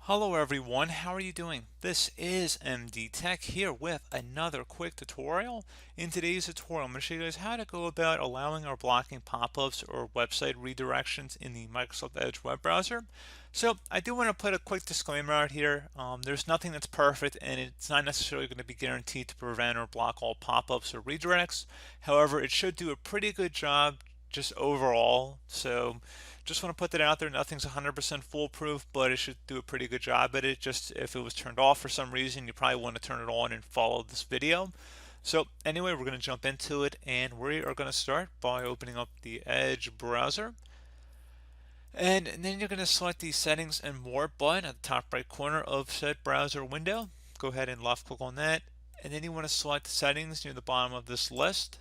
Hello everyone, how are you doing? This is MD Tech here with another quick tutorial. In today's tutorial, I'm going to show you guys how to go about allowing or blocking pop-ups or website redirections in the Microsoft Edge web browser. So I do want to put a quick disclaimer out here. There's nothing that's perfect and it's not necessarily going to be guaranteed to prevent or block all pop-ups or redirects. However, it should do a pretty good job just overall. So just want to put that out there. Nothing's 100% foolproof, but it should do a pretty good job at it. Just if it was turned off for some reason, you probably want to turn it on and follow this video. So anyway, we're going to jump into it, and we are going to start by opening up the Edge browser. And then you're going to select the settings and more button at the top right corner of said browser window. Go ahead and left click on that. And then you want to select settings near the bottom of this list.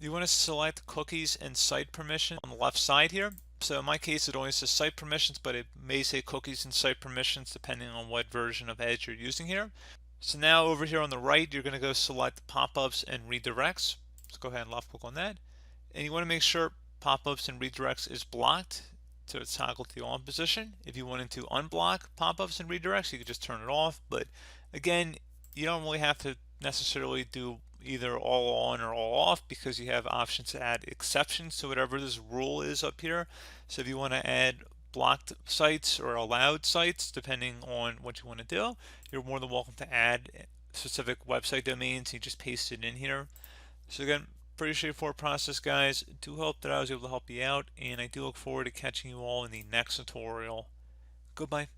You want to select cookies and site permission on the left side here. So in my case, it only says site permissions, but it may say cookies and site permissions depending on what version of Edge you're using here. So now over here on the right, you're going to go select pop-ups and redirects. Let's go ahead and left click on that. And you want to make sure pop-ups and redirects is blocked. So it's toggled to the on position. If you wanted to unblock pop-ups and redirects, you could just turn it off. But again, you don't really have to necessarily do either all on or all off because you have options to add exceptions to whatever this rule is up here. So if you want to add blocked sites or allowed sites, depending on what you want to do, you're more than welcome to add specific website domains. You just paste it in here. So again, pretty straightforward process, guys. Do hope that I was able to help you out, and I do look forward to catching you all in the next tutorial. Goodbye.